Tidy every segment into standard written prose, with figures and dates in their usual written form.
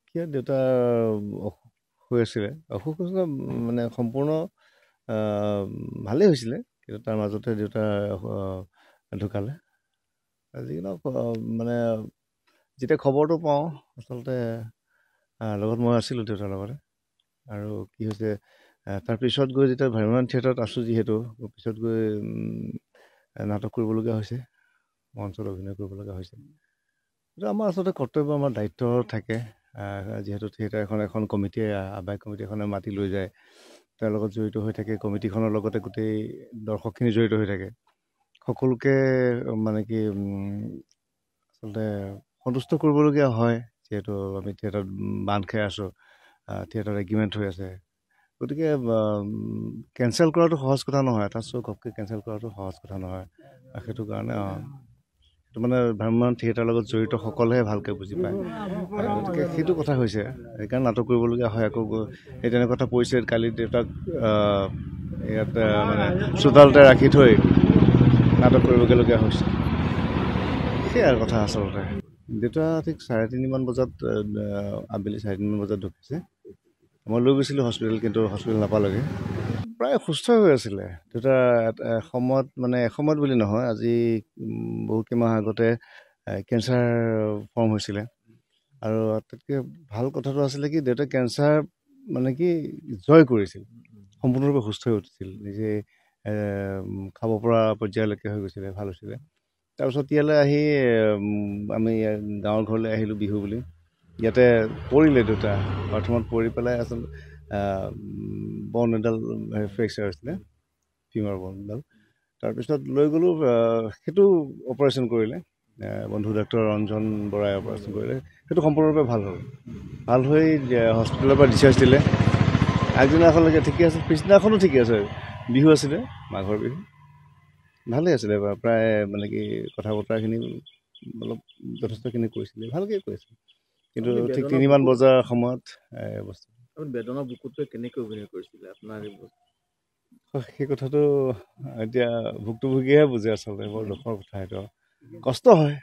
কিয় দেউতা হৈ আছিলে অসুখ হৈছিলে মানে সম্পূৰ্ণ ভালেই হৈছিলে কিন্তু তাৰ মাজতে দেউতা ঢুকালে যিকোনো মানে যেতিয়া খবৰটো পাওঁ আচলতে লগত মই আছিলোঁ দেউতাৰ লগতে আৰু কি হৈছে তাৰপিছত গৈ যেতিয়া ভ্ৰাম্যমাণ থিয়েটাৰত আছোঁ যিহেতু পিছত গৈ নাটক কৰিবলগীয়া হৈছে মঞ্চত অভিনয় কৰিবলগীয়া হৈছে এইটো আমাৰ আচলতে কৰ্তব্য আমাৰ দায়িত্ব থাকে যিহেতু থিয়েটাৰ এখন কমিটিয়ে আহ্বায়ক কমিটি এখনে মাতি লৈ যায় তাৰ লগত জড়িত হৈ থাকে কমিটিখনৰ লগতে গোটেই দৰ্শকখিনি জড়িত হৈ থাকে সকলোকে মানে কি আচলতে সন্তুষ্ট কৰিবলগীয়া হয় যিহেতু আমি থিয়েটাৰত বান্ধ খাই আছোঁ থিয়েটাৰত এগ্ৰিমেণ্ট হৈ আছে গতিকে কেঞ্চেল কৰাটো সহজ কথা নহয় এটা শ্ব' ঘপকৈ কেঞ্চেল কৰাটো সহজ কথা নহয় সেইটো কাৰণে সেইটো মানে ভ্ৰাম্যমাণ থিয়েটাৰৰ লগত জড়িত সকলেহে ভালকৈ বুজি পায় গতিকে সেইটো কথা হৈছে সেইকাৰণে নাটক কৰিবলগীয়া হয় আকৌ সেই তেনেকুৱা এটা পৰিস্থিতিত কালি দেউতাক ইয়াত মানে চোতালতে ৰাখি থৈ নাটক কৰিবগৈলগীয়া হৈছে সেয়াই কথা আচলতে দেউতা ঠিক 3:30 বজাত আবেলি 3:30 বজাত ঢুকিছে মই লৈ গৈছিলোঁ হস্পিটেল কিন্তু হস্পিটেল নাপালেগৈ প্ৰায় সুস্থ হৈ আছিলে দেউতা এসময়ত বুলি নহয় আজি বহু কেইমাহ আগতে কেঞ্চাৰ ফৰ্ম হৈছিলে আৰু আটাইতকৈ ভাল কথাটো আছিলে কি দেউতাই কেঞ্চাৰ মানে কি জয় কৰিছিল সম্পূৰ্ণৰূপে সুস্থ হৈ উঠিছিল নিজে খাব পৰা পৰ্যায়লৈকে হৈ গৈছিলে ভাল হৈছিলে তাৰপিছত ইয়ালৈ আহি আমি গাঁৱৰ ঘৰলৈ আহিলোঁ বিহু বুলি ইয়াতে পৰিলে দেউতা প্ৰথমত পৰি পেলাই আচলতে বন এডাল ফ্ৰেকচাৰ হৈছিলে ফিমাৰ বন এডাল তাৰপিছত লৈ গ'লোঁ সেইটো অপাৰেশ্যন কৰিলে বন্ধু ডাক্তৰ ৰঞ্জন বৰাই অপাৰেশ্যন কৰিলে সেইটো সম্পূৰ্ণৰূপে ভাল হৈ হস্পিটেলৰ পৰা ডিচাৰ্জ দিলে আগদিনাখনলৈকে ঠিকে আছে পিছদিনাখনো ঠিকে আছে বিহু আছিলে মাঘৰ বিহু ভালেই আছিলে প্ৰায় মানে কি কথা বতৰাখিনি অলপ যথেষ্টখিনি কৈছিলে ভালকৈ কৈছিলে কিন্তু ঠিক 3 বজাৰ সময়ত বস্তু বেদনা বুকুতকৈ কেনেকৈ অভিনয় কৰিছিলে আপোনাৰ সেই কথাটো এতিয়া ভুক্তভোগীয়েহে বুজে আচলতে বৰ দুখৰ কথা সেইটো কষ্ট হয়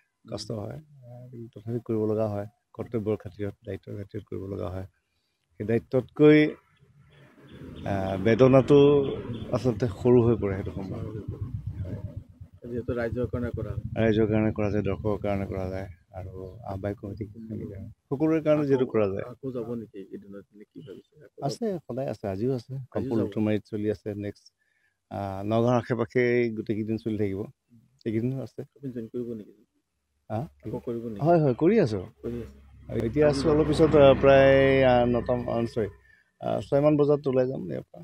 কিন্তু তথাপি কৰিব লগা হয় কৰ্তব্যৰ খাতিৰত দায়িত্বৰ খাতিৰত কৰিব লগা হয় সেই দায়িত্বতকৈ বেদনাটো আচলতে সৰু হৈ পৰে সেইটো সময় যিহেতু ৰাইজৰ কাৰণে কৰা যায় দৰ্শকৰ কাৰণে কৰা যায় আৰু আহ্বায়ক কমিটি সকলোৰে কাৰণে যিহেতু কৰা যায় আকৌ যাব নেকি এইকেইদিনত কি ভাবিছে আছে সদায় আছে আজিও আছে কম্পল লুটুমাৰীত চলি আছে নেক্সট নগাঁৱৰ আশে পাশে গোটেইকেইদিন চলি থাকিব এইকেইদিনো আছে জইন কৰিব নেকি হয় কৰি আছোঁ এতিয়া আছোঁ অলপ পিছত প্ৰায় 6মান বজাত ওলাই যাম ইয়াৰ পৰা